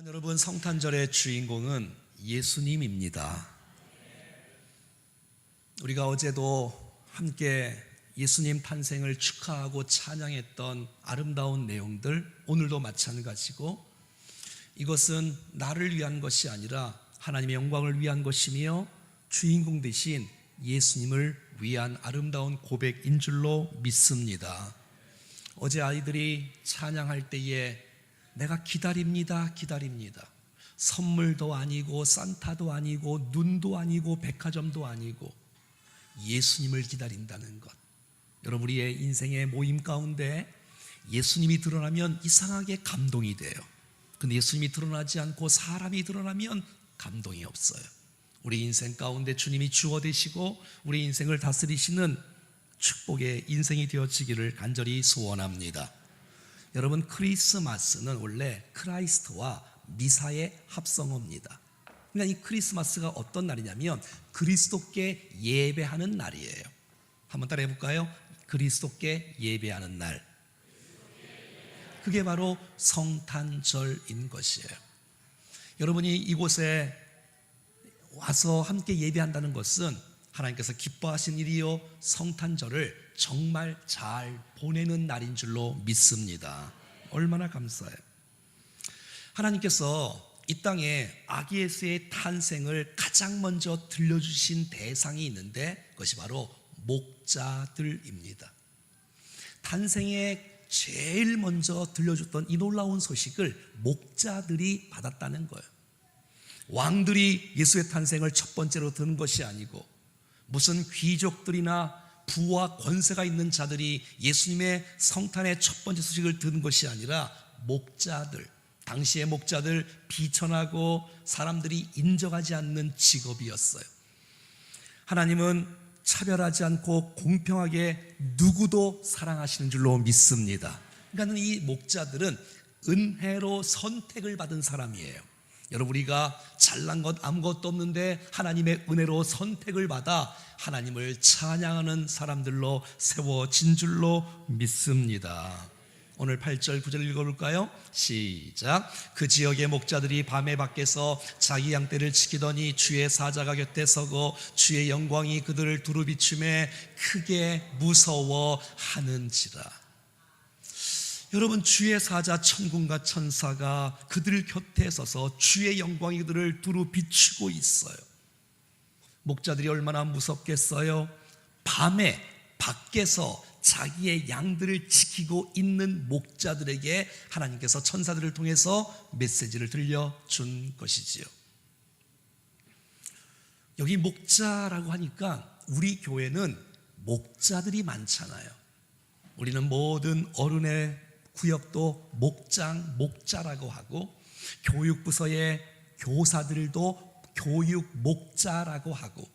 여러분, 성탄절의 주인공은 예수님입니다. 우리가 어제도 함께 예수님 탄생을 축하하고 찬양했던 아름다운 내용들, 오늘도 마찬가지고, 이것은 나를 위한 것이 아니라 하나님의 영광을 위한 것이며 주인공 대신 예수님을 위한 아름다운 고백인 줄로 믿습니다. 어제 아이들이 찬양할 때에 내가 기다립니다. 선물도 아니고 산타도 아니고 눈도 아니고 백화점도 아니고 예수님을 기다린다는 것. 여러분, 우리의 인생의 모임 가운데 예수님이 드러나면 이상하게 감동이 돼요. 근데 예수님이 드러나지 않고 사람이 드러나면 감동이 없어요. 우리 인생 가운데 주님이 주어 되시고 우리 인생을 다스리시는 축복의 인생이 되어지기를 간절히 소원합니다. 여러분, 크리스마스는 원래 크라이스트와 미사의 합성어입니다. 그러니까 이 크리스마스가 어떤 날이냐면 그리스도께 예배하는 날이에요. 한번 따라해 볼까요? 그리스도께 예배하는 날. 그게 바로 성탄절인 것이에요. 여러분이 이곳에 와서 함께 예배한다는 것은 하나님께서 기뻐하신 일이요, 성탄절을 정말 잘 보내는 날인 줄로 믿습니다. 얼마나 감사해요. 하나님께서 이 땅에 아기 예수의 탄생을 가장 먼저 들려주신 대상이 있는데 그것이 바로 목자들입니다. 탄생에 제일 먼저 들려줬던 이 놀라운 소식을 목자들이 받았다는 거예요. 왕들이 예수의 탄생을 첫 번째로 듣는 것이 아니고 무슨 귀족들이나 부와 권세가 있는 자들이 예수님의 성탄의 첫 번째 소식을 듣는 것이 아니라 목자들, 당시의 목자들, 비천하고 사람들이 인정하지 않는 직업이었어요. 하나님은 차별하지 않고 공평하게 누구도 사랑하시는 줄로 믿습니다. 그러니까 이 목자들은 은혜로 선택을 받은 사람이에요. 여러분, 우리가 잘난 것 아무것도 없는데 하나님의 은혜로 선택을 받아 하나님을 찬양하는 사람들로 세워진 줄로 믿습니다. 오늘 8절 9절 읽어볼까요? 시작. 그 지역의 목자들이 밤에 밖에서 자기 양떼를 지키더니 주의 사자가 곁에 서고 주의 영광이 그들을 두루 비추매 크게 무서워하는지라. 여러분, 주의 사자 천군과 천사가 그들 곁에 서서 주의 영광이 그들을 두루 비추고 있어요. 목자들이 얼마나 무섭겠어요? 밤에 밖에서 자기의 양들을 지키고 있는 목자들에게 하나님께서 천사들을 통해서 메시지를 들려준 것이지요. 여기 목자라고 하니까 우리 교회는 목자들이 많잖아요. 우리는 모든 어른의 구역도 목장, 목자라고 하고 교육부서의 교사들도 교육 목자라고 하고,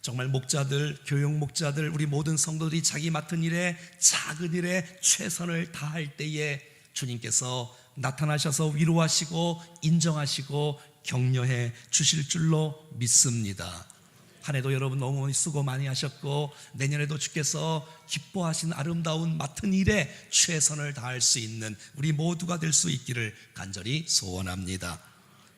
정말 목자들, 교육 목자들, 우리 모든 성도들이 자기 맡은 일에, 작은 일에 최선을 다할 때에 주님께서 나타나셔서 위로하시고 인정하시고 격려해 주실 줄로 믿습니다. 한 해도 여러분 너무 수고 많이 하셨고 내년에도 주께서 기뻐하신 아름다운 맡은 일에 최선을 다할 수 있는 우리 모두가 될 수 있기를 간절히 소원합니다.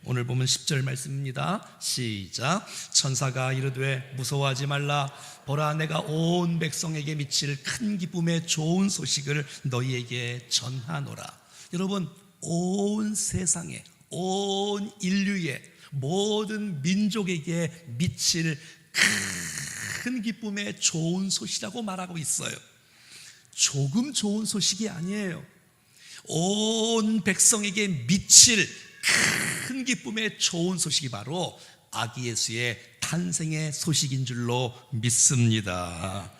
오늘 보면 10절 말씀입니다. 시작. 천사가 이르되 무서워하지 말라. 보라, 내가 온 백성에게 미칠 큰 기쁨의 좋은 소식을 너희에게 전하노라. 여러분, 온 세상에, 온 인류의 모든 민족에게 미칠 큰 기쁨의 좋은 소식이라고 말하고 있어요. 조금 좋은 소식이 아니에요. 온 백성에게 미칠 큰 기쁨의 좋은 소식이 바로 아기 예수의 탄생의 소식인 줄로 믿습니다.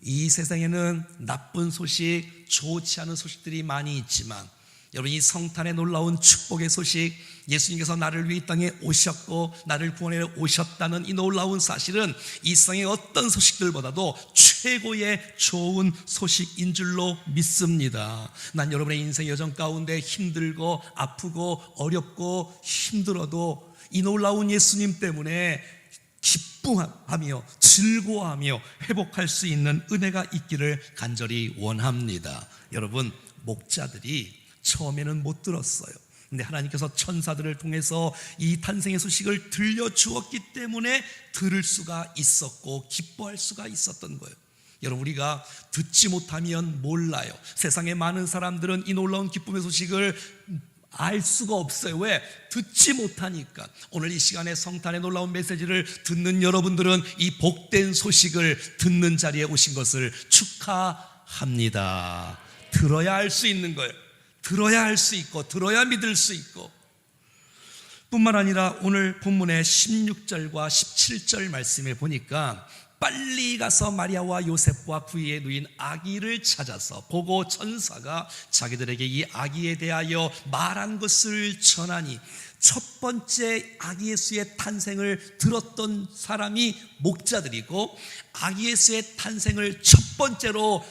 이 세상에는 나쁜 소식, 좋지 않은 소식들이 많이 있지만 여러분, 이 성탄의 놀라운 축복의 소식, 예수님께서 나를 위해 이 땅에 오셨고 나를 구원해 오셨다는 이 놀라운 사실은 이 세상의 어떤 소식들보다도 최고의 좋은 소식인 줄로 믿습니다. 난 여러분의 인생 여정 가운데 힘들고 아프고 어렵고 힘들어도 이 놀라운 예수님 때문에 기뻐하며 즐거워하며 회복할 수 있는 은혜가 있기를 간절히 원합니다. 여러분, 목자들이 처음에는 못 들었어요. 근데 하나님께서 천사들을 통해서 이 탄생의 소식을 들려주었기 때문에 들을 수가 있었고 기뻐할 수가 있었던 거예요. 여러분, 우리가 듣지 못하면 몰라요. 세상의 많은 사람들은 이 놀라운 기쁨의 소식을 알 수가 없어요. 왜? 듣지 못하니까. 오늘 이 시간에 성탄의 놀라운 메시지를 듣는 여러분들은 이 복된 소식을 듣는 자리에 오신 것을 축하합니다. 들어야 알 수 있는 거예요. 들어야 할 수 있고 들어야 믿을 수 있고, 뿐만 아니라 오늘 본문의 16절과 17절 말씀에 보니까 빨리 가서 마리아와 요셉과 그 위에 누인 아기를 찾아서 보고 천사가 자기들에게 이 아기에 대하여 말한 것을 전하니, 첫 번째 아기 예수의 탄생을 들었던 사람이 목자들이고, 아기 예수의 탄생을 첫 번째로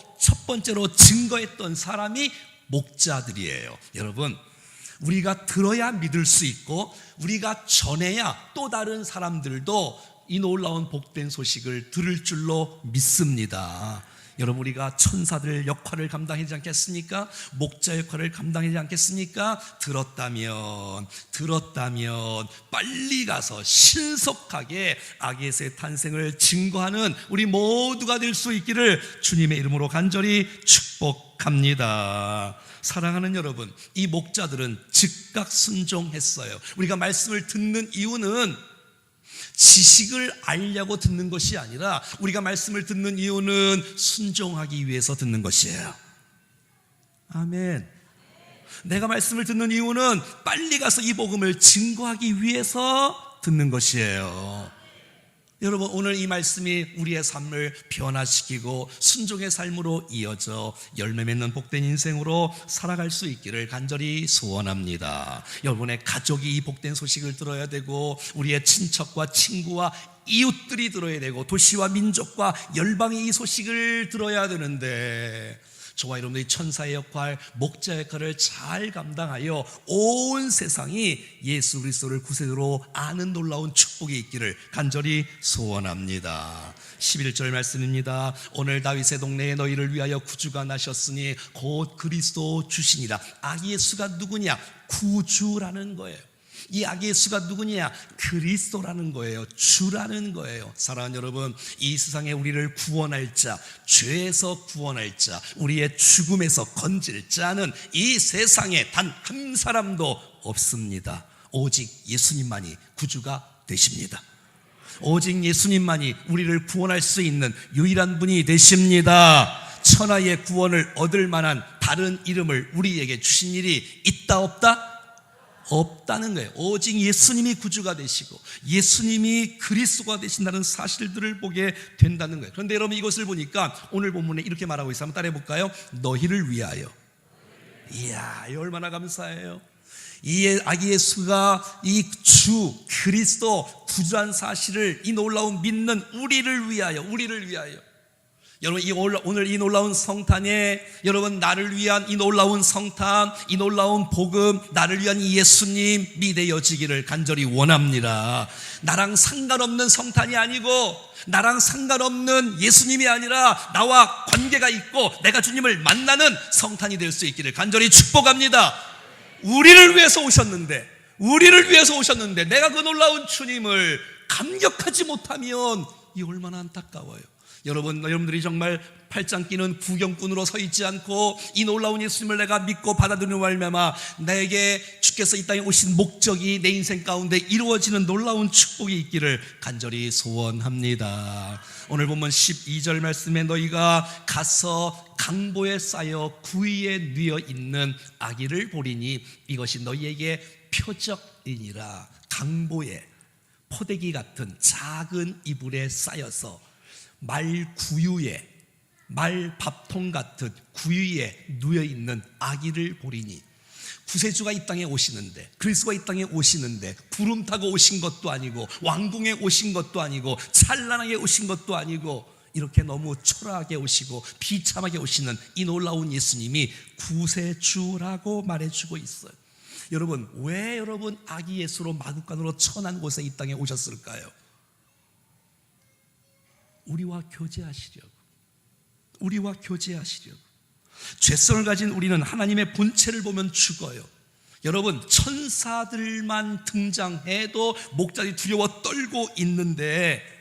증거했던 사람이 목자들이에요. 여러분, 우리가 들어야 믿을 수 있고 우리가 전해야 또 다른 사람들도 이 놀라운 복된 소식을 들을 줄로 믿습니다. 여러분, 우리가 천사들 역할을 감당하지 않겠습니까? 목자 역할을 감당하지 않겠습니까? 들었다면 빨리 가서 신속하게 아기 예수의 탄생을 증거하는 우리 모두가 될 수 있기를 주님의 이름으로 간절히 축복합니다. 사랑하는 여러분, 이 목자들은 즉각 순종했어요. 우리가 말씀을 듣는 이유는 지식을 알려고 듣는 것이 아니라, 우리가 말씀을 듣는 이유는 순종하기 위해서 듣는 것이에요. 아멘. 내가 말씀을 듣는 이유는 빨리 가서 이 복음을 증거하기 위해서 듣는 것이에요. 여러분, 오늘 이 말씀이 우리의 삶을 변화시키고 순종의 삶으로 이어져 열매 맺는 복된 인생으로 살아갈 수 있기를 간절히 소원합니다. 여러분의 가족이 이 복된 소식을 들어야 되고, 우리의 친척과 친구와 이웃들이 들어야 되고, 도시와 민족과 열방이 이 소식을 들어야 되는데, 저와 여러분들이 천사의 역할, 목자 역할을 잘 감당하여 온 세상이 예수 그리스도를 구세주로 아는 놀라운 축복이 있기를 간절히 소원합니다. 11절 말씀입니다. 오늘 다윗의 동네에 너희를 위하여 구주가 나셨으니 곧 그리스도 주시니라. 아기 예수가 누구냐? 구주라는 거예요. 이 아기 예수가 누구냐? 그리스도라는 거예요. 주라는 거예요. 사랑하는 여러분, 이 세상에 우리를 구원할 자, 죄에서 구원할 자, 우리의 죽음에서 건질 자는 이 세상에 단 한 사람도 없습니다. 오직 예수님만이 구주가 되십니다. 오직 예수님만이 우리를 구원할 수 있는 유일한 분이 되십니다. 천하의 구원을 얻을 만한 다른 이름을 우리에게 주신 일이 있다 없다? 없다는 거예요. 오직 예수님이 구주가 되시고 예수님이 그리스도가 되신다는 사실들을 보게 된다는 거예요. 그런데 여러분, 이것을 보니까 오늘 본문에 이렇게 말하고 있어요. 한번 따라해 볼까요? 너희를 위하여. 이야, 얼마나 감사해요. 이 아기 예수가 이 주 그리스도 구주한 사실을, 이 놀라운 믿는 우리를 위하여. 여러분, 오늘 이 놀라운 성탄에 여러분, 나를 위한 이 놀라운 성탄, 이 놀라운 복음, 나를 위한 이 예수님 믿어지기를 간절히 원합니다. 나랑 상관없는 성탄이 아니고, 나랑 상관없는 예수님이 아니라 나와 관계가 있고 내가 주님을 만나는 성탄이 될 수 있기를 간절히 축복합니다. 우리를 위해서 오셨는데 내가 그 놀라운 주님을 감격하지 못하면 이 얼마나 안타까워요. 여러분들이 정말 팔짱 끼는 구경꾼으로 서 있지 않고 이 놀라운 예수님을 내가 믿고 받아들이는 말미암아 나에게 주께서 이 땅에 오신 목적이 내 인생 가운데 이루어지는 놀라운 축복이 있기를 간절히 소원합니다. 오늘 본문 12절 말씀에 너희가 가서 강보에 쌓여 구위에 뉘어 있는 아기를 보리니 이것이 너희에게 표적이니라. 강보에 포대기 같은 작은 이불에 쌓여서 말 밥통 같은 구유에 누워있는 아기를 보리니, 구세주가 이 땅에 오시는데, 그리스도가 이 땅에 오시는데 구름 타고 오신 것도 아니고 왕궁에 오신 것도 아니고 찬란하게 오신 것도 아니고 이렇게 너무 초라하게 오시고 비참하게 오시는 이 놀라운 예수님이 구세주라고 말해주고 있어요. 여러분, 왜 여러분 아기 예수로 마구간으로 천한 곳에 이 땅에 오셨을까요? 우리와 교제하시려고. 죄성을 가진 우리는 하나님의 본체를 보면 죽어요. 여러분, 천사들만 등장해도 목자들이 두려워 떨고 있는데,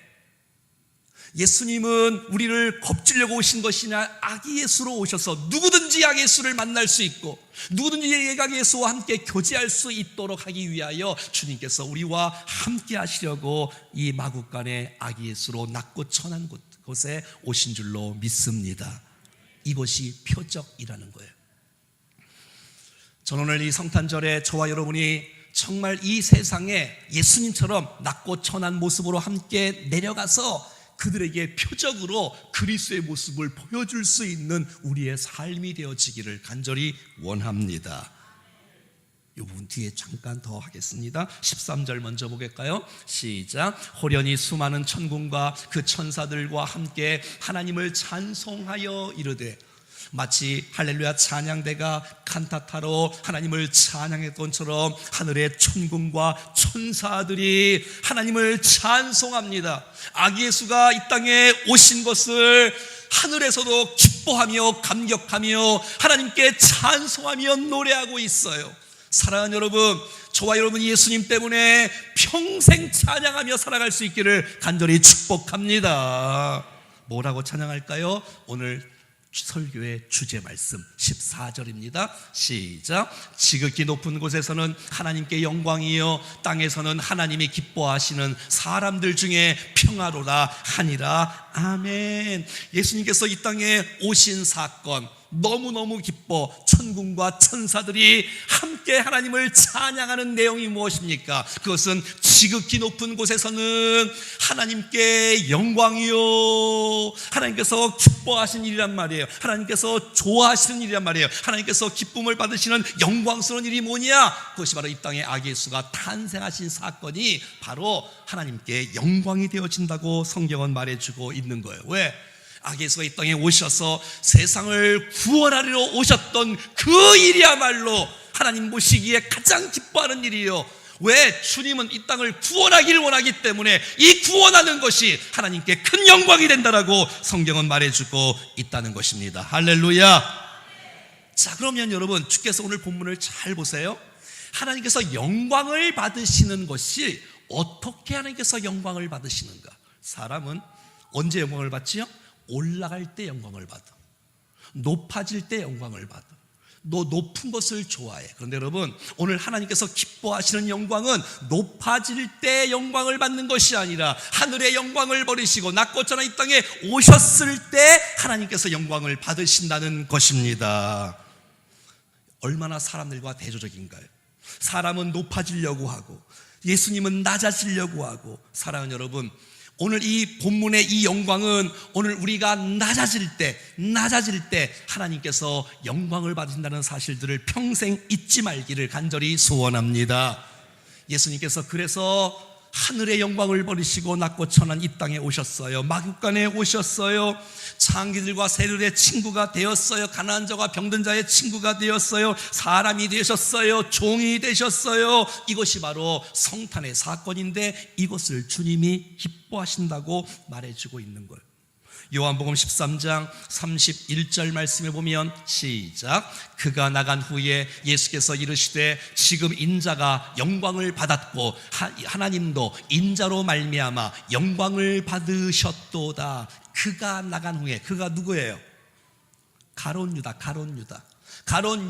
예수님은 우리를 겁주려고 오신 것이 아니라 아기 예수로 오셔서 누구든지 아기 예수를 만날 수 있고 누구든지 아기 예수와 함께 교제할 수 있도록 하기 위하여 주님께서 우리와 함께 하시려고 이 마국간의 아기 예수로 낮고 천한 곳에 오신 줄로 믿습니다. 이것이 표적이라는 거예요. 저는 오늘 이 성탄절에 저와 여러분이 정말 이 세상에 예수님처럼 낮고 천한 모습으로 함께 내려가서 그들에게 표적으로 그리스도의 모습을 보여줄 수 있는 우리의 삶이 되어지기를 간절히 원합니다. 이 부분 뒤에 잠깐 더 하겠습니다. 13절 먼저 보겠까요? 시작. 호련히 수많은 천군과 그 천사들과 함께 하나님을 찬송하여 이르되, 마치 할렐루야 찬양대가 칸타타로 하나님을 찬양했던 것처럼 하늘의 천군과 천사들이 하나님을 찬송합니다. 아기 예수가 이 땅에 오신 것을 하늘에서도 기뻐하며 감격하며 하나님께 찬송하며 노래하고 있어요. 사랑하는 여러분, 저와 여러분이 예수님 때문에 평생 찬양하며 살아갈 수 있기를 간절히 축복합니다. 뭐라고 찬양할까요? 오늘 설교의 주제 말씀 14절입니다. 시작. 지극히 높은 곳에서는 하나님께 영광이요 땅에서는 하나님이 기뻐하시는 사람들 중에 평화로라 하니라. 아멘. 예수님께서 이 땅에 오신 사건 너무너무 기뻐 천군과 천사들이 함께 하나님을 찬양하는 내용이 무엇입니까? 그것은 지극히 높은 곳에서는 하나님께 영광이요 하나님께서 기뻐하시는 일이란 말이에요. 하나님께서 좋아하시는 일이란 말이에요. 하나님께서 기쁨을 받으시는 영광스러운 일이 뭐냐? 그것이 바로 이 땅에 아기 예수가 탄생하신 사건이 바로 하나님께 영광이 되어진다고 성경은 말해주고 있는 거예요. 왜? 아기 예수가 이 땅에 오셔서 세상을 구원하려 오셨던 그 일이야말로 하나님 보시기에 가장 기뻐하는 일이에요. 왜? 주님은 이 땅을 구원하기를 원하기 때문에 이 구원하는 것이 하나님께 큰 영광이 된다라고 성경은 말해주고 있다는 것입니다. 할렐루야. 자, 그러면 여러분, 주께서 오늘 본문을 잘 보세요. 하나님께서 영광을 받으시는 것이 어떻게 하나님께서 영광을 받으시는가? 사람은 언제 영광을 받지요? 올라갈 때 영광을 받아. 높아질 때 영광을 받아. 너 높은 것을 좋아해. 그런데 여러분, 오늘 하나님께서 기뻐하시는 영광은 높아질 때 영광을 받는 것이 아니라 하늘의 영광을 버리시고 낮고 천한 이 땅에 오셨을 때 하나님께서 영광을 받으신다는 것입니다. 얼마나 사람들과 대조적인가요? 사람은 높아지려고 하고 예수님은 낮아지려고 하고. 사랑하는 여러분, 오늘 이 본문의 이 영광은 오늘 우리가 낮아질 때 하나님께서 영광을 받으신다는 사실들을 평생 잊지 말기를 간절히 소원합니다. 예수님께서 그래서 하늘의 영광을 버리시고 낮고 천한 이 땅에 오셨어요. 마국간에 오셨어요. 창기들과 세리들의 친구가 되었어요. 가난한 자와 병든 자의 친구가 되었어요. 사람이 되셨어요. 종이 되셨어요. 이것이 바로 성탄의 사건인데 이것을 주님이 기뻐하신다고 말해주고 있는 거예요. 요한복음 13장 31절 말씀에 보면 시작. 그가 나간 후에 예수께서 이르시되 지금 인자가 영광을 받았고 하나님도 인자로 말미암아 영광을 받으셨도다. 그가 나간 후에, 그가 누구예요? 가룟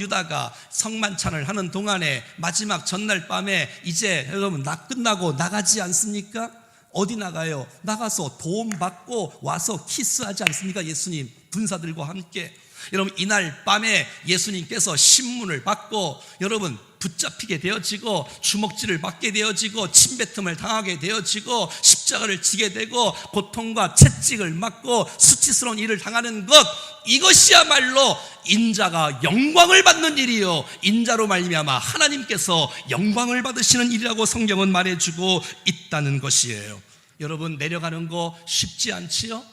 유다가 성만찬을 하는 동안에 마지막 전날 밤에 이제 여러분 끝나고 나가지 않습니까? 어디 나가요? 나가서 도움 받고 와서 키스하지 않습니까? 예수님 군사들과 함께. 여러분, 이날 밤에 예수님께서 신문을 받고 여러분 붙잡히게 되어지고 주먹질을 받게 되어지고 침뱉음을 당하게 되어지고 십자가를 지게 되고 고통과 채찍을 맞고 수치스러운 일을 당하는 것, 이것이야말로 인자가 영광을 받는 일이요 인자로 말미암아 하나님께서 영광을 받으시는 일이라고 성경은 말해주고 있다는 것이에요. 여러분, 내려가는 거 쉽지 않지요?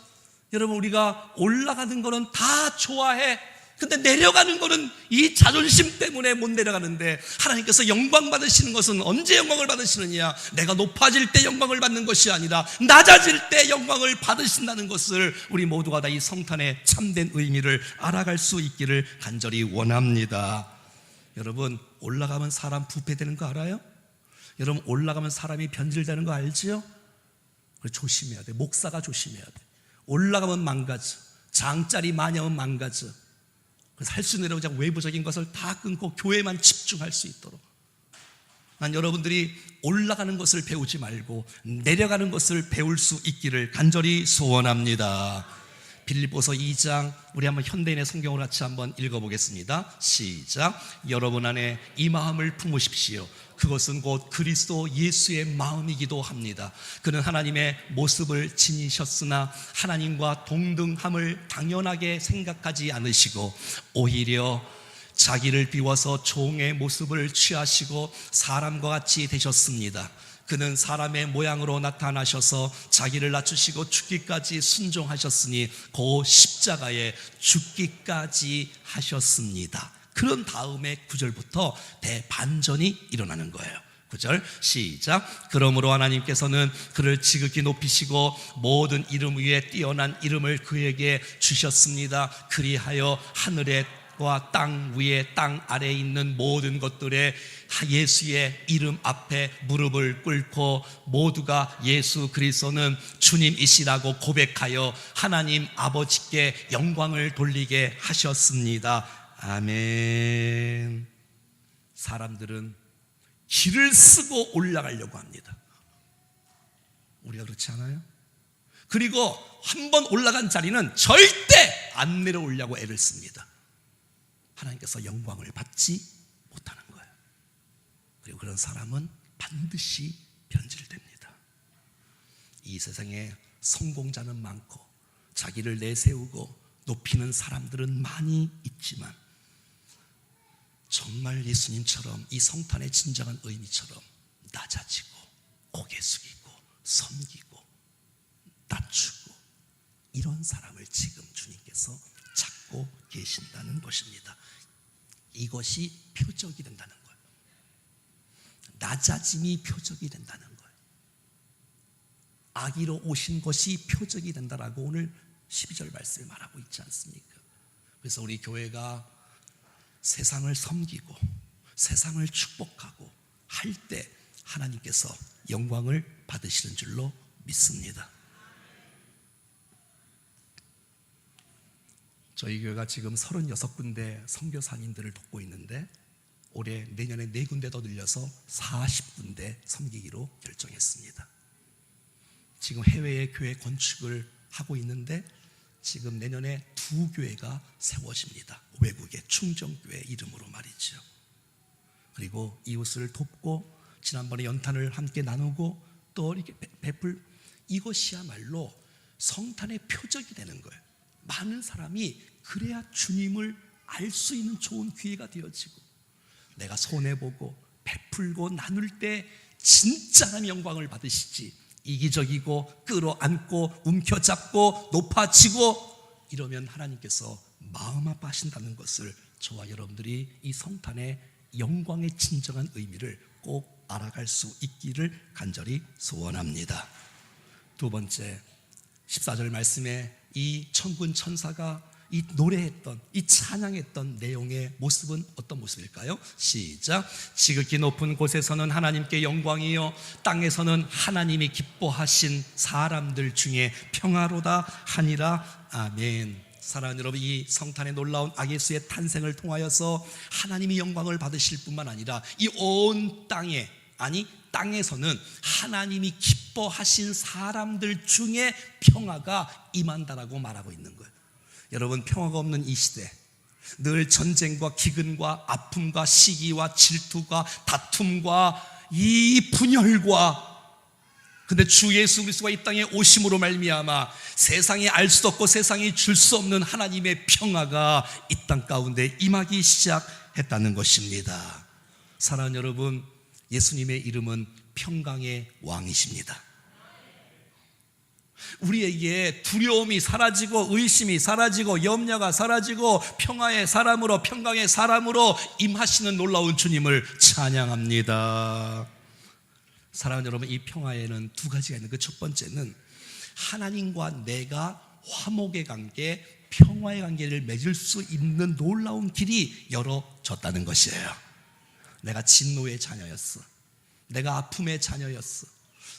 여러분, 우리가 올라가는 거는 다 좋아해. 근데 내려가는 거는 이 자존심 때문에 못 내려가는데 하나님께서 영광 받으시는 것은 언제 영광을 받으시느냐? 내가 높아질 때 영광을 받는 것이 아니라 낮아질 때 영광을 받으신다는 것을 우리 모두가 다 이 성탄의 참된 의미를 알아갈 수 있기를 간절히 원합니다. 여러분, 올라가면 사람 부패되는 거 알아요? 여러분, 올라가면 사람이 변질되는 거 알지요? 조심해야 돼. 목사가 조심해야 돼. 올라가면 망가져. 장짜리 마녀면 망가져. 그래서 할 수 있는 대로 그냥 외부적인 것을 다 끊고 교회만 집중할 수 있도록. 난 여러분들이 올라가는 것을 배우지 말고 내려가는 것을 배울 수 있기를 간절히 소원합니다. 빌립보서 2장, 우리 한번 현대인의 성경으로 같이 한번 읽어보겠습니다. 시작. 여러분 안에 이 마음을 품으십시오. 그것은 곧 그리스도 예수의 마음이기도 합니다. 그는 하나님의 모습을 지니셨으나 하나님과 동등함을 당연하게 생각하지 않으시고 오히려 자기를 비워서 종의 모습을 취하시고 사람과 같이 되셨습니다. 그는 사람의 모양으로 나타나셔서 자기를 낮추시고 죽기까지 순종하셨으니 그 십자가에 죽기까지 하셨습니다. 그런 다음에 9절부터 대반전이 일어나는 거예요. 9절 시작. 그러므로 하나님께서는 그를 지극히 높이시고 모든 이름 위에 뛰어난 이름을 그에게 주셨습니다. 그리하여 하늘에 와 땅 위에 땅 아래에 있는 모든 것들에 예수의 이름 앞에 무릎을 꿇고 모두가 예수 그리스도는 주님이시라고 고백하여 하나님 아버지께 영광을 돌리게 하셨습니다. 아멘. 사람들은 길을 쓰고 올라가려고 합니다. 우리가 그렇지 않아요? 그리고 한번 올라간 자리는 절대 안 내려오려고 애를 씁니다. 하나님께서 영광을 받지 못하는 거예요. 그리고 그런 사람은 반드시 변질됩니다. 이 세상에 성공자는 많고 자기를 내세우고 높이는 사람들은 많이 있지만 정말 예수님처럼 이 성탄의 진정한 의미처럼 낮아지고 고개 숙이고 섬기고 낮추고 이런 사람을 지금 주님께서 찾고 계신다는 것입니다. 이것이 표적이 된다는 거예요. 낮아짐이 표적이 된다는 거예요. 아기로 오신 것이 표적이 된다라고 오늘 12절 말씀에 말하고 있지 않습니까? 그래서 우리 교회가 세상을 섬기고 세상을 축복하고 할 때 하나님께서 영광을 받으시는 줄로 믿습니다. 저희 교회가 지금 36군데 선교사님들을 돕고 있는데 올해 내년에 4군데 더 늘려서 40군데 섬기기로 결정했습니다. 지금 해외에 교회 건축을 하고 있는데 지금 내년에 2교회가 세워집니다. 외국의 충정교회 이름으로 말이죠. 그리고 이웃을 돕고 지난번에 연탄을 함께 나누고 또 이렇게 베풀, 이것이야말로 성탄의 표적이 되는 거예요. 많은 사람이 그래야 주님을 알 수 있는 좋은 기회가 되어지고 내가 손해보고 베풀고 나눌 때 진짜 하나님 영광을 받으시지, 이기적이고 끌어안고 움켜잡고 높아지고 이러면 하나님께서 마음 아파하신다는 것을 저와 여러분들이 이 성탄의 영광의 진정한 의미를 꼭 알아갈 수 있기를 간절히 소원합니다. 두 번째 14절 말씀에 이 천군 천사가 이 노래했던, 이 찬양했던 내용의 모습은 어떤 모습일까요? 시작. 지극히 높은 곳에서는 하나님께 영광이요 땅에서는 하나님이 기뻐하신 사람들 중에 평화로다 하니라. 아멘. 사랑하는 여러분, 이 성탄의 놀라운 아기예수의 탄생을 통하여서 하나님이 영광을 받으실 뿐만 아니라 이 온 땅에, 아니 땅에서는 하나님이 기뻐하신 사람들 중에 평화가 임한다라고 말하고 있는 거예요. 여러분, 평화가 없는 이 시대, 늘 전쟁과 기근과 아픔과 시기와 질투가 다툼과 이 분열과, 근데 주 예수 그리스도가 이 땅에 오심으로 말미암아 세상이 알 수 없고 세상이 줄 수 없는 하나님의 평화가 이 땅 가운데 임하기 시작했다는 것입니다. 사랑하는 여러분, 예수님의 이름은 평강의 왕이십니다. 우리에게 두려움이 사라지고 의심이 사라지고 염려가 사라지고 평화의 사람으로, 평강의 사람으로 임하시는 놀라운 주님을 찬양합니다. 사랑하는 여러분, 이 평화에는 두 가지가 있는, 그 첫 번째는 하나님과 내가 화목의 관계, 평화의 관계를 맺을 수 있는 놀라운 길이 열어졌다는 것이에요. 내가 진노의 자녀였어. 내가 아픔의 자녀였어.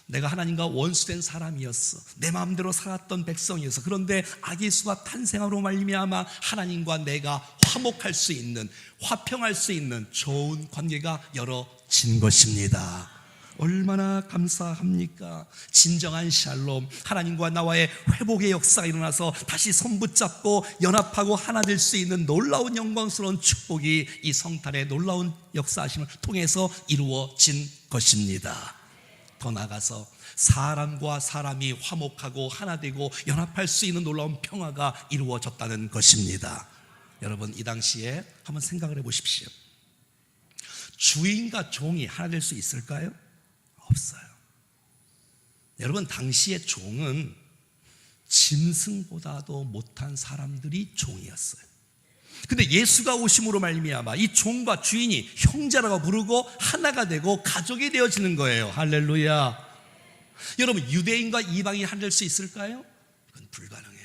내가 하나님과 원수된 사람이었어. 내 마음대로 살았던 백성이었어. 그런데 악의 수가 탄생함으로 말미암아 하나님과 내가 화목할 수 있는, 화평할 수 있는 좋은 관계가 열어진 것입니다. 얼마나 감사합니까? 진정한 샬롬, 하나님과 나와의 회복의 역사가 일어나서 다시 손붙잡고 연합하고 하나 될 수 있는 놀라운 영광스러운 축복이 이 성탄의 놀라운 역사하심을 통해서 이루어진 것입니다. 더 나아가서 사람과 사람이 화목하고 하나 되고 연합할 수 있는 놀라운 평화가 이루어졌다는 것입니다. 여러분, 이 당시에 한번 생각을 해보십시오. 주인과 종이 하나 될 수 있을까요? 없어요. 여러분, 당시의 종은 짐승보다도 못한 사람들이 종이었어요. 근데 예수가 오심으로 말미암아 이 종과 주인이 형제라고 부르고 하나가 되고 가족이 되어지는 거예요. 할렐루야. 여러분, 유대인과 이방인이 하나 될 수 있을까요? 이건 불가능해요.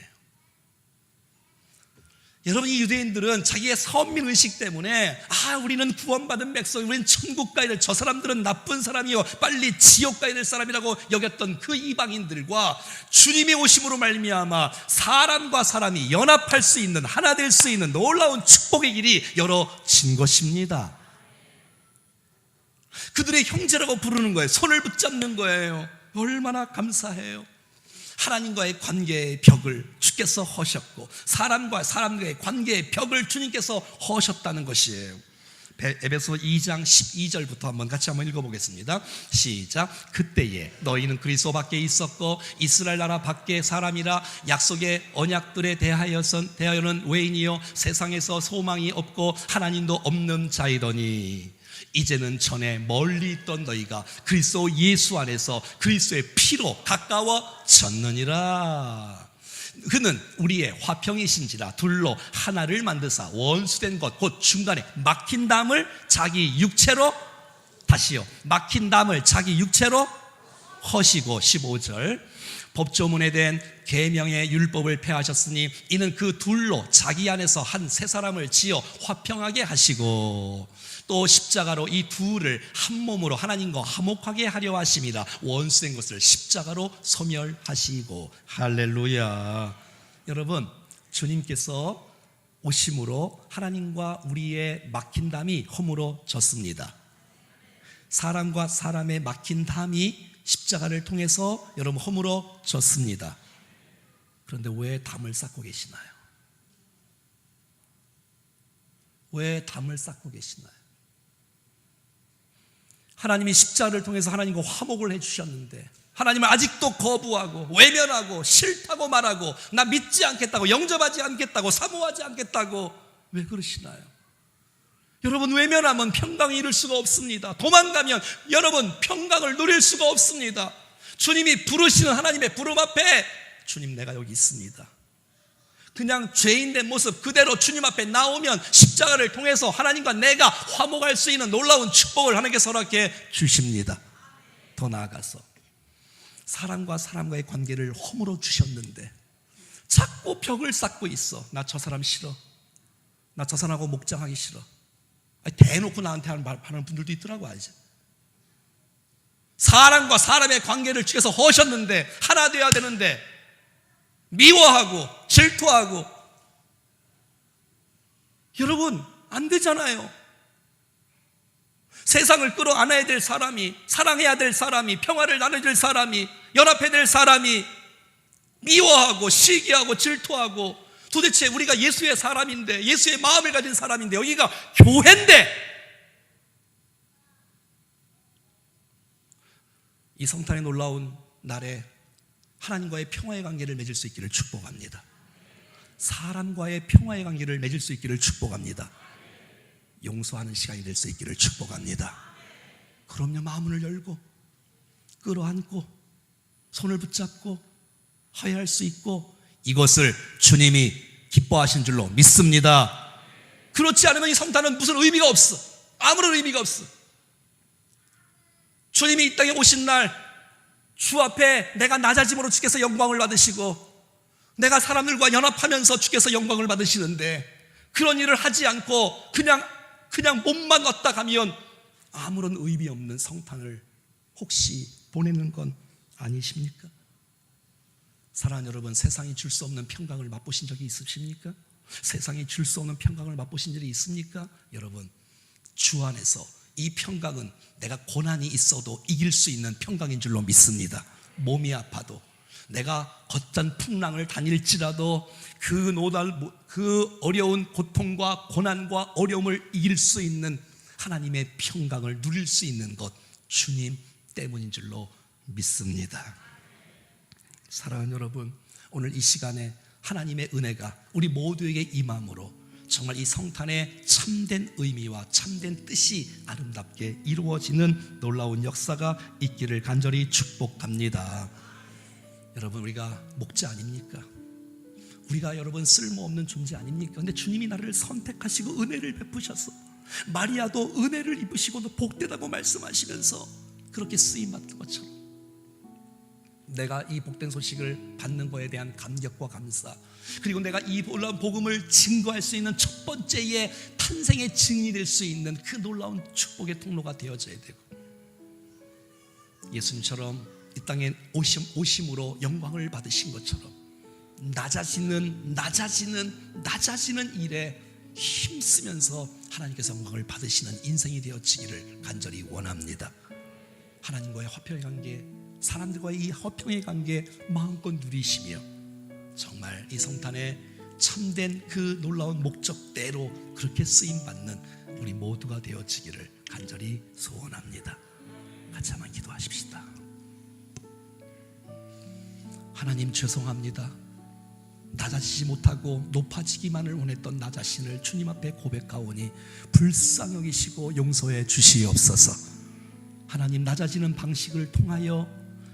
여러분, 이 유대인들은 자기의 선민의식 때문에 우리는 구원받은 백성, 우리는 천국 가야 될, 저 사람들은 나쁜 사람이요 빨리 지옥 가야 될 사람이라고 여겼던 그 이방인들과 주님의 오심으로 말미암아 사람과 사람이 연합할 수 있는, 하나 될 수 있는 놀라운 축복의 길이 열어진 것입니다. 그들의 형제라고 부르는 거예요. 손을 붙잡는 거예요. 얼마나 감사해요. 하나님과의 관계의 벽을 주께서 허셨고 사람과 사람과의 관계의 벽을 주님께서 허셨다는 것이에요. 에베소 2장 12절부터 한번 같이 한번 읽어보겠습니다. 시작. 그때에 너희는 그리스도 밖에 있었고 이스라엘 나라 밖에 사람이라 약속의 언약들에 대하여는 외인이요 세상에서 소망이 없고 하나님도 없는 자이더니 이제는 전에 멀리 있던 너희가 그리스도 예수 안에서 그리스도의 피로 가까워졌느니라. 그는 우리의 화평이신지라 둘로 하나를 만드사 원수된 것 곧 중간에 막힌 담을 자기 육체로 다시요 막힌 담을 자기 육체로 허시고 15절 법조문에 대한 계명의 율법을 폐하셨으니 이는 그 둘로 자기 안에서 한 세 사람을 지어 화평하게 하시고 또 십자가로 이 둘을 한 몸으로 하나님과 화목하게 하려 하심이라. 원수된 것을 십자가로 소멸하시고. 할렐루야. 여러분, 주님께서 오심으로 하나님과 우리의 막힌 담이 허물어졌습니다. 사람과 사람의 막힌 담이 십자가를 통해서 여러분 허물어졌습니다. 그런데 왜 담을 쌓고 계시나요? 왜 담을 쌓고 계시나요? 하나님이 십자가를 통해서 하나님과 화목을 해주셨는데 하나님을 아직도 거부하고 외면하고 싫다고 말하고 나 믿지 않겠다고, 영접하지 않겠다고, 사모하지 않겠다고 왜 그러시나요? 여러분, 외면하면 평강을 이룰 수가 없습니다. 도망가면 여러분 평강을 누릴 수가 없습니다. 주님이 부르시는 하나님의 부름 앞에 주님 내가 여기 있습니다. 그냥 죄인된 모습 그대로 주님 앞에 나오면 십자가를 통해서 하나님과 내가 화목할 수 있는 놀라운 축복을 하나님께서 허락해 주십니다. 더 나아가서 사람과 사람과의 관계를 허물어 주셨는데 자꾸 벽을 쌓고 있어. 나 저 사람 싫어. 나 저 사람하고 목장하기 싫어. 대놓고 나한테 하는 분들도 있더라고. 알죠? 사람과 사람의 관계를 주께서 허셨는데 하나 되어야 되는데 미워하고 질투하고. 여러분, 안 되잖아요. 세상을 끌어안아야 될 사람이, 사랑해야 될 사람이, 평화를 나눠줄 사람이, 연합해야 될 사람이 미워하고 시기하고 질투하고. 도대체 우리가 예수의 사람인데, 예수의 마음을 가진 사람인데, 여기가 교회인데, 이 성탄의 놀라운 날에 하나님과의 평화의 관계를 맺을 수 있기를 축복합니다. 사람과의 평화의 관계를 맺을 수 있기를 축복합니다. 용서하는 시간이 될 수 있기를 축복합니다. 그럼요, 마음을 열고 끌어안고 손을 붙잡고 화해할 수 있고 이것을 주님이 기뻐하신 줄로 믿습니다. 그렇지 않으면 이 성탄은 무슨 의미가 없어. 아무런 의미가 없어. 주님이 이 땅에 오신 날 주 앞에 내가 낮아짐으로 주께서 영광을 받으시고 내가 사람들과 연합하면서 주께서 영광을 받으시는데 그런 일을 하지 않고 그냥 몸만 왔다 가면 아무런 의미 없는 성탄을 혹시 보내는 건 아니십니까? 사랑하는 여러분, 세상이 줄 수 없는 평강을 맛보신 적이 있으십니까? 세상이 줄 수 없는 평강을 맛보신 적이 있습니까? 여러분, 주 안에서 이 평강은 내가 고난이 있어도 이길 수 있는 평강인 줄로 믿습니다. 몸이 아파도, 내가 걷잔 풍랑을 다닐지라도 그 어려운 고통과 고난과 어려움을 이길 수 있는 하나님의 평강을 누릴 수 있는 것, 주님 때문인 줄로 믿습니다. 사랑하는 여러분, 오늘 이 시간에 하나님의 은혜가 우리 모두에게 임함으로 정말 이 성탄의 참된 의미와 참된 뜻이 아름답게 이루어지는 놀라운 역사가 있기를 간절히 축복합니다. 여러분, 우리가 목자 아닙니까? 우리가 여러분 쓸모없는 존재 아닙니까? 근데 주님이 나를 선택하시고 은혜를 베푸셔서, 마리아도 은혜를 입으시고 복되다고 말씀하시면서 그렇게 쓰임받은 것처럼 내가 이 복된 소식을 받는 것에 대한 감격과 감사, 그리고 내가 이 놀라운 복음을 증거할 수 있는 첫 번째의 탄생의 증인이 될 수 있는 그 놀라운 축복의 통로가 되어져야 되고, 예수님처럼 이 땅에 오심으로 영광을 받으신 것처럼 낮아지는 일에 힘쓰면서 하나님께서 영광을 받으시는 인생이 되어지기를 간절히 원합니다. 하나님과의 화평의 관계, 사람들과의 이 화평의 관계 마음껏 누리시며 정말 이 성탄에 참된 그 놀라운 목적대로 그렇게 쓰임받는 우리 모두가 되어지기를 간절히 소원합니다. 같이 한번 기도하십시다. 하나님, 죄송합니다. 낮아지지 못하고 높아지기만을 원했던 나 자신을 주님 앞에 고백하오니 불쌍히 여기시고 용서해 주시옵소서. 하나님, 낮아지는 방식을 통하여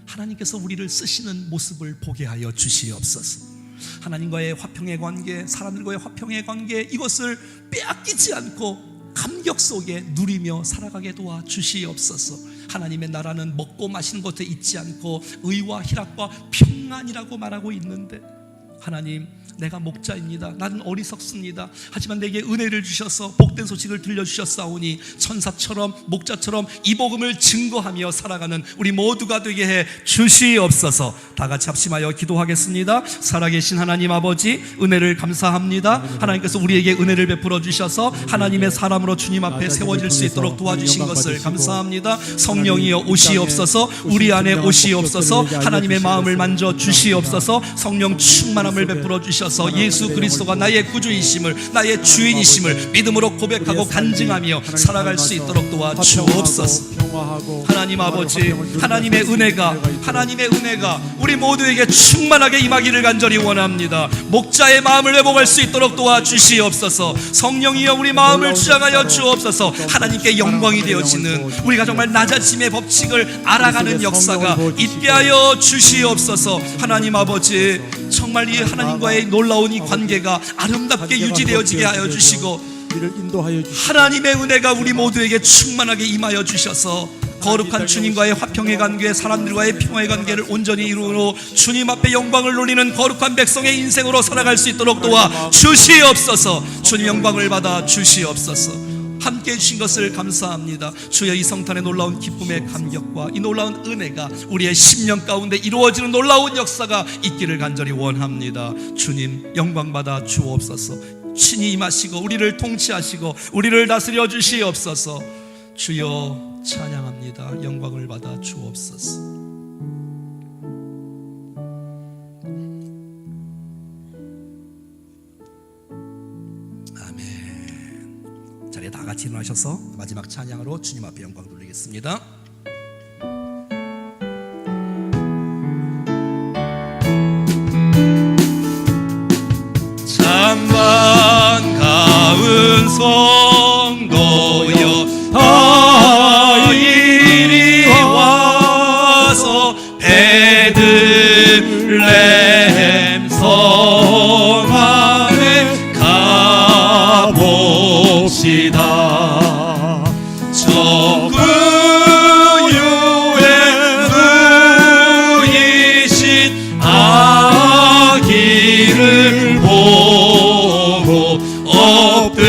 하나님께서 우리를 쓰시는 모습을 보게 하여 주시옵소서. 하나님과의 화평의 관계, 사람들과의 화평의 관계, 이것을 빼앗기지 않고 감격 속에 누리며 살아가게 도와 주시옵소서. 하나님의 나라는 먹고 마시는 것에 있지 않고 의와 희락과 평안이라고 말하고 있는데, 하나님, 내가 목자입니다. 나는 어리석습니다. 하지만 내게 은혜를 주셔서 복된 소식을 들려주셨사오니 천사처럼 목자처럼 이 복음을 증거하며 살아가는 우리 모두가 되게 해 주시옵소서. 다 같이 합심하여 기도하겠습니다. 살아계신 하나님 아버지, 은혜를 감사합니다. 하나님께서 우리에게 은혜를 베풀어 주셔서 하나님의 사람으로 주님 앞에 세워질 수 있도록 도와주신 것을 감사합니다. 성령이여 오시옵소서. 우리 안에 오시옵소서. 하나님의 마음을 만져 주시옵소서. 성령 충만함을 베풀어 주셔서 예수 그리스도가 나의 구주이심을, 나의 주인이심을 믿음으로 고백하고 간증하며 살아갈 수 있도록 도와주옵소서. 하나님 아버지, 하나님의 은혜가 우리 모두에게 충만하게 임하기를 간절히 원합니다. 목자의 마음을 회복할 수 있도록 도와주시옵소서. 성령이여 우리 마음을 주장하여 주옵소서. 하나님께 영광이 되어지는, 우리가 정말 낮아짐의 법칙을 알아가는 역사가 있게 하여 주시옵소서. 하나님 아버지, 정말 이 하나님과의 놀라운 이 관계가 아름답게 유지되어지게 하여 주시고, 하나님의 은혜가 우리 모두에게 충만하게 임하여 주셔서 거룩한 주님과의 화평의 관계, 사람들과의 평화의 관계를 온전히 이루어 주님 앞에 영광을 돌리는 거룩한 백성의 인생으로 살아갈 수 있도록 도와 주시옵소서. 주님 영광을 받아 주시옵소서. 함께 해주신 것을 감사합니다. 주여, 이 성탄의 놀라운 기쁨의 감격과 이 놀라운 은혜가 우리의 심령 가운데 이루어지는 놀라운 역사가 있기를 간절히 원합니다. 주님 영광 받아 주옵소서. 친히 임하시고 우리를 통치하시고 우리를 다스려 주시옵소서. 주여 찬양합니다. 영광을 받아 주옵소서. 아멘. 자리에 다 같이 일어나셔서 마지막 찬양으로 주님 앞에 영광 돌리겠습니다. 참 반가운 성도여, 이리 와서 베들레헴 성 안에 가봅시다. 저 구유에 누이신 아기를 보고 엎드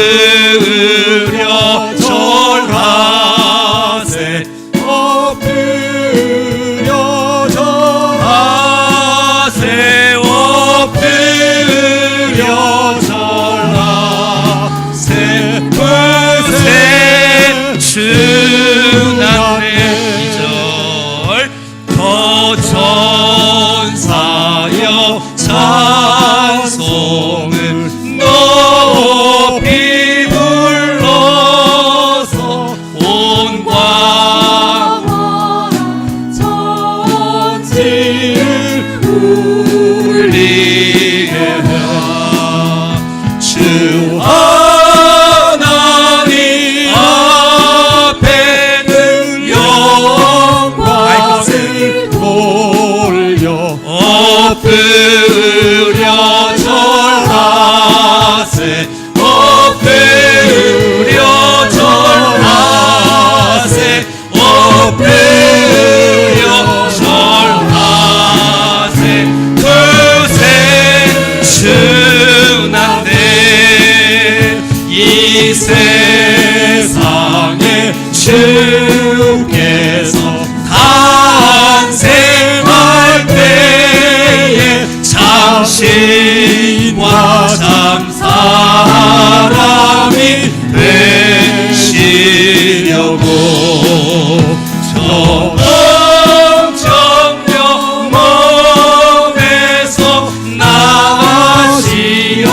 주께서 탄생할 때에 참신과 참 사람이 되시려고 저 엄청령 몸에서 나시어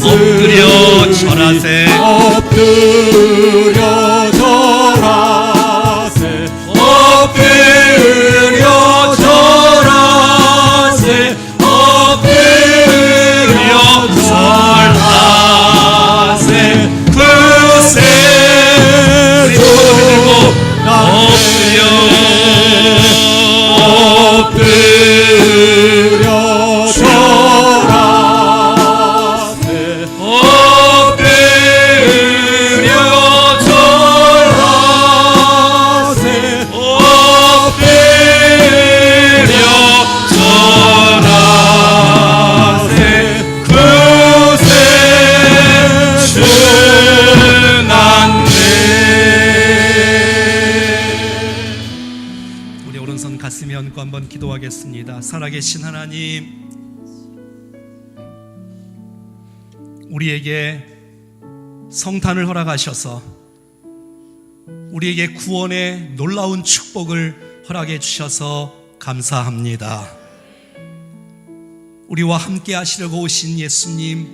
엎드려 절하세 엎드려 절하세 엎드려 절하세 엎드려 절하세 그새 들고 엎드려 절하세 엎드려 절하세 엎드려 절하세 그새 주났네. 우리 오른손 가슴에 얹고 한번 기도하겠습니다. 살아계신 하나님, 우리에게 성탄을 허락하셔서 우리에게 구원의 놀라운 축복을 허락해 주셔서 감사합니다. 우리와 함께 하시려고 오신 예수님,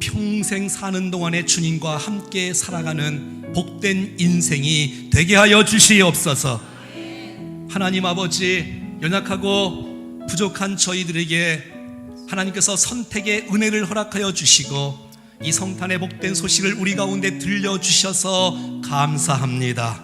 평생 사는 동안에 주님과 함께 살아가는 복된 인생이 되게 하여 주시옵소서. 하나님 아버지, 연약하고 부족한 저희들에게 하나님께서 선택의 은혜를 허락하여 주시고 이 성탄의 복된 소식을 우리 가운데 들려주셔서 감사합니다.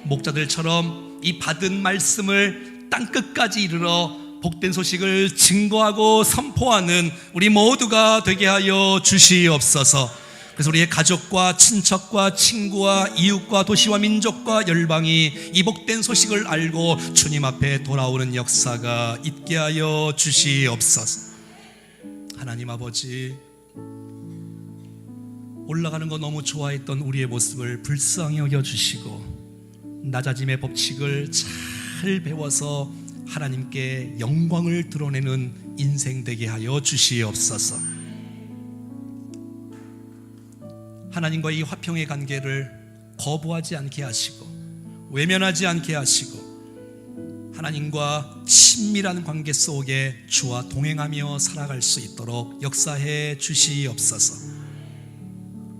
목자들처럼 이 받은 말씀을 땅끝까지 이르러 복된 소식을 증거하고 선포하는 우리 모두가 되게 하여 주시옵소서. 그래서 우리의 가족과 친척과 친구와 이웃과 도시와 민족과 열방이 이 복된 소식을 알고 주님 앞에 돌아오는 역사가 있게 하여 주시옵소서. 하나님 아버지, 올라가는 거 너무 좋아했던 우리의 모습을 불쌍히 여겨주시고 낮아짐의 법칙을 잘 배워서 하나님께 영광을 드러내는 인생 되게 하여 주시옵소서. 하나님과 이 화평의 관계를 거부하지 않게 하시고 외면하지 않게 하시고 하나님과 친밀한 관계 속에 주와 동행하며 살아갈 수 있도록 역사해 주시옵소서.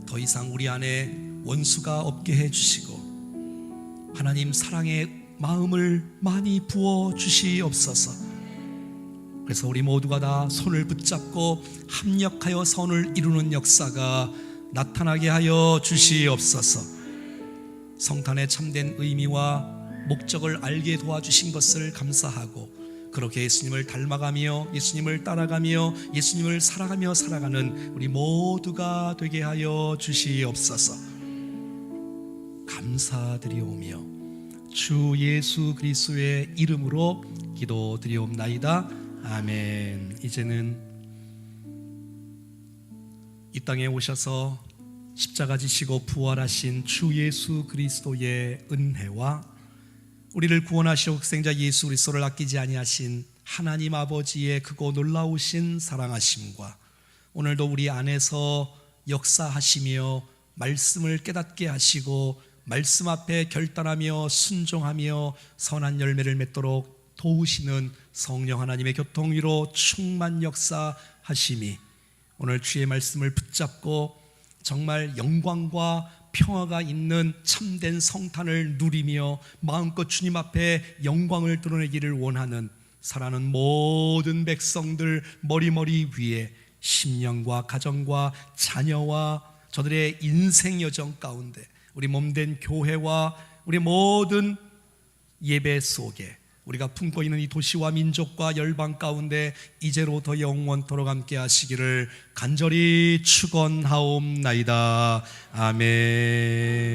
더 이상 우리 안에 원수가 없게 해 주시고 하나님 사랑의 마음을 많이 부어 주시옵소서. 그래서 우리 모두가 다 손을 붙잡고 합력하여 선을 이루는 역사가 나타나게 하여 주시옵소서. 성탄의 참된 의미와 목적을 알게 도와주신 것을 감사하고 그렇게 예수님을 닮아가며 예수님을 따라가며 예수님을 살아가며 살아가는 우리 모두가 되게 하여 주시옵소서. 감사드리오며 주 예수 그리스도의 이름으로 기도드리옵나이다. 아멘. 이제는 이 땅에 오셔서 십자가 지시고 부활하신 주 예수 그리스도의 은혜와 우리를 구원하시고 극생자 예수 그리스도를 아끼지 아니하신 하나님 아버지의 크고 놀라우신 사랑하심과 오늘도 우리 안에서 역사하시며 말씀을 깨닫게 하시고 말씀 앞에 결단하며 순종하며 선한 열매를 맺도록 도우시는 성령 하나님의 교통 위로 충만 역사하심이 오늘 주의 말씀을 붙잡고 정말 영광과 평화가 있는 참된 성탄을 누리며 마음껏 주님 앞에 영광을 드러내기를 원하는 사랑하는 모든 백성들 머리머리 위에 심령과 가정과 자녀와 저들의 인생 여정 가운데 우리 몸된 교회와 우리 모든 예배 속에 우리가 품고 있는 이 도시와 민족과 열방 가운데 이제로부터 영원토록 함께 하시기를 간절히 축원하옵나이다. 아멘.